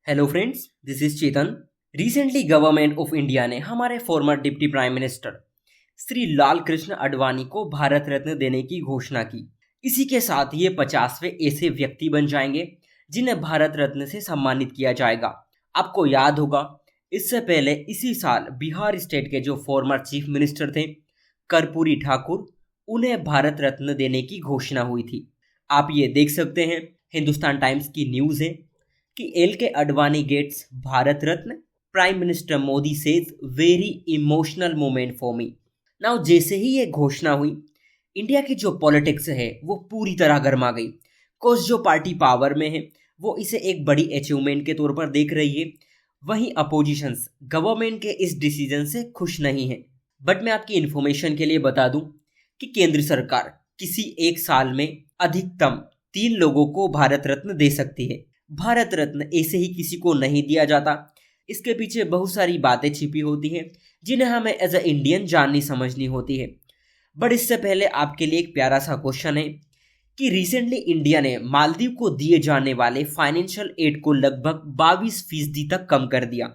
Hello friends, this is Chetan. Recently government of India ने हमारे former deputy prime minister Shri Lal Krishna Advani को भारत रत्न देने की घोषणा की। इसी के साथ ये 50वें ऐसे व्यक्ति बन जाएंगे जिन्हें भारत रत्न से सम्मानित किया जाएगा। आपको याद होगा, इससे पहले इसी साल बिहार स्टेट के जो फॉर्मर चीफ मिनिस्टर थे कर्पूरी ठाकुर, उन्हें भारत रत्न देने की घोषणा हुई थी। आप ये देख सकते हैं, हिंदुस्तान टाइम्स की न्यूज़ है कि L K Advani gets Bharat Ratna, prime minister Modi says very emotional moment for me. Now जैसे ही ये घोषणा हुई, इंडिया की जो पॉलिटिक्स है वो पूरी तरह गर्मा गई। कोर्स जो पार्टी पावर में है वो इसे एक बड़ी अचीवमेंट के तौर पर देख रही है, वहीं अपोजिशंस गवर्नमेंट के इस डिसीजन से खुश नहीं है। बट मैं आपकी इन्फॉर्मेशन के लिए बता दूं कि केंद्र सरकार किसी एक साल में अधिकतम 3 लोगों को भारत रत्न दे सकती है। भारत रत्न ऐसे ही किसी को नहीं दिया जाता, इसके पीछे बहुत सारी बातें छिपी होती हैं जिन्हें हमें एज अ इंडियन जाननी समझनी होती है। बट इससे पहले आपके लिए एक प्यारा सा क्वेश्चन है कि रिसेंटली इंडिया ने मालदीव को दिए जाने वाले फाइनेंशियल एड को लगभग 22% तक कम कर दिया।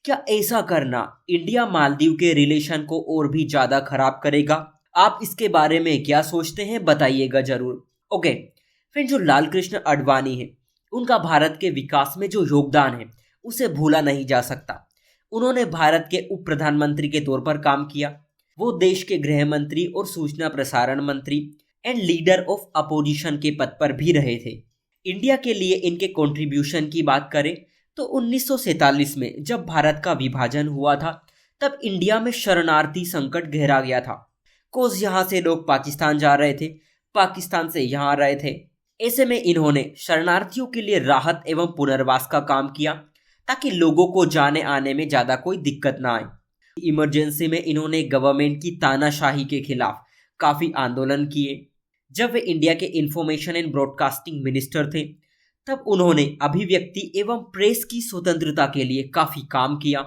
क्या ऐसा करना इंडिया मालदीव के रिलेशन को और भी ज्यादा खराब करेगा? आप इसके बारे में क्या सोचते हैं, बताइएगा जरूर। ओके फिर, जो लाल कृष्ण आडवाणी है उनका भारत के विकास में जो योगदान है उसे भूला नहीं जा सकता। उन्होंने भारत के उप प्रधानमंत्री के तौर पर काम किया। वो देश के गृह मंत्री और सूचना प्रसारण मंत्री एंड लीडर ऑफ अपोजिशन के पद पर भी रहे थे। इंडिया के लिए इनके कंट्रीब्यूशन की बात करें तो 1947 में जब भारत का विभाजन हुआ था, तब इंडिया में शरणार्थी संकट गहरा गया था। कोस यहाँ से लोग पाकिस्तान जा रहे थे, पाकिस्तान से यहाँ आ रहे थे। ऐसे में इन्होंने शरणार्थियों के लिए राहत एवं पुनर्वास का काम किया ताकि लोगों को जाने आने में ज़्यादा कोई दिक्कत ना आए। इमरजेंसी में इन्होंने गवर्नमेंट की तानाशाही के खिलाफ काफ़ी आंदोलन किए। जब वे इंडिया के इंफॉर्मेशन एंड ब्रॉडकास्टिंग मिनिस्टर थे, तब उन्होंने अभिव्यक्ति एवं प्रेस की स्वतंत्रता के लिए काफ़ी काम किया,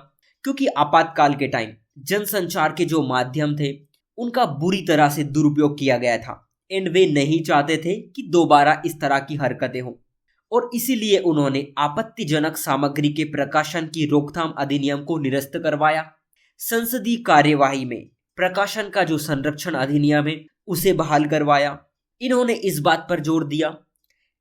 क्योंकि आपातकाल के टाइम जनसंचार के जो माध्यम थे उनका बुरी तरह से दुरुपयोग किया गया था एंड वे नहीं चाहते थे कि दोबारा इस तरह की हरकतें हों। और इसीलिए उन्होंने आपत्तिजनक सामग्री के प्रकाशन की रोकथाम अधिनियम को निरस्त करवाया। संसदीय कार्यवाही में प्रकाशन का जो संरक्षण अधिनियम है उसे बहाल करवाया। इन्होंने इस बात पर जोर दिया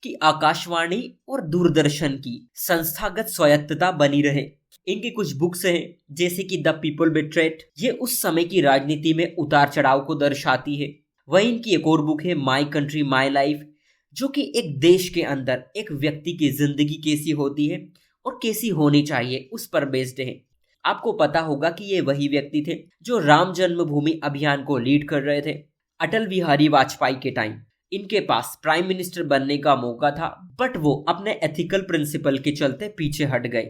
कि आकाशवाणी और दूरदर्शन की संस्थागत स्वायत्तता बनी रहे। इनकी कुछ बुक्स हैं जैसे कि द पीपल बिट्रेड, ये उस समय की राजनीति में उतार चढ़ाव को दर्शाती है। वहीं इनकी एक और बुक है माई कंट्री माई लाइफ, जो कि एक देश के अंदर एक व्यक्ति की जिंदगी कैसी होती है और कैसी होनी चाहिए उस पर बेस्ड है। आपको पता होगा कि ये वही व्यक्ति थे जो राम जन्मभूमि अभियान को लीड कर रहे थे। अटल बिहारी वाजपेयी के टाइम इनके पास प्राइम मिनिस्टर बनने का मौका था, बट वो अपने एथिकल प्रिंसिपल के चलते पीछे हट गए।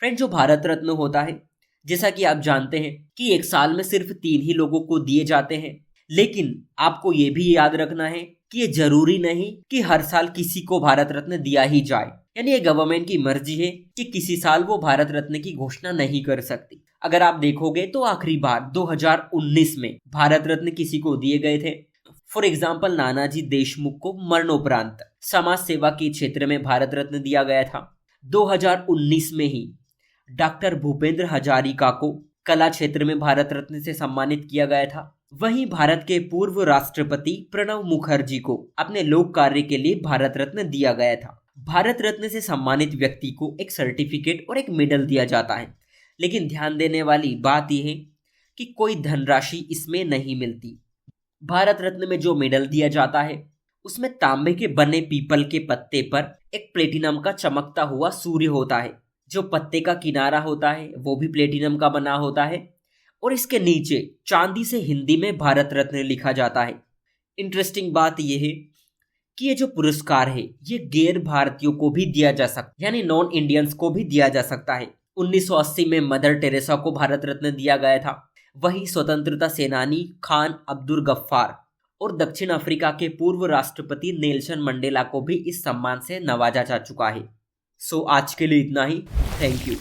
फ्रेंड, जो भारत रत्न होता है, जैसा कि आप जानते हैं कि एक साल में सिर्फ 3 ही लोगों को दिए जाते हैं, लेकिन आपको ये भी याद रखना है कि ये जरूरी नहीं कि हर साल किसी को भारत रत्न दिया ही जाए। यानी ये गवर्नमेंट की मर्जी है कि किसी साल वो भारत रत्न की घोषणा नहीं कर सकती। अगर आप देखोगे तो आखिरी बार 2019 में भारत रत्न किसी को दिए गए थे। फॉर एग्जाम्पल, नानाजी देशमुख को मरणोपरांत समाज सेवा के क्षेत्र में भारत रत्न दिया गया था। 2019 में ही डॉक्टर भूपेंद्र हजारिका को कला क्षेत्र में भारत रत्न से सम्मानित किया गया था। वहीं भारत के पूर्व राष्ट्रपति प्रणब मुखर्जी को अपने लोक कार्य के लिए भारत रत्न दिया गया था। भारत रत्न से सम्मानित व्यक्ति को एक सर्टिफिकेट और एक मेडल दिया जाता है, लेकिन ध्यान देने वाली बात यह है कि कोई धनराशि इसमें नहीं मिलती। भारत रत्न में जो मेडल दिया जाता है उसमें तांबे के बने पीपल के पत्ते पर एक प्लेटिनम का चमकता हुआ सूर्य होता है। जो पत्ते का किनारा होता है वो भी प्लेटिनम का बना होता है और इसके नीचे चांदी से हिंदी में भारत रत्न लिखा जाता है। इंटरेस्टिंग बात यह है कि ये जो पुरस्कार है ये गैर भारतीयों को भी दिया जा सकता, यानी नॉन इंडियंस को भी दिया जा सकता है। 1980 में मदर टेरेसा को भारत रत्न दिया गया था। वही स्वतंत्रता सेनानी खान अब्दुल गफ्फार और दक्षिण अफ्रीका के पूर्व राष्ट्रपति नेल्सन मंडेला को भी इस सम्मान से नवाजा जा चुका है। सो आज के लिए इतना ही। Thank you.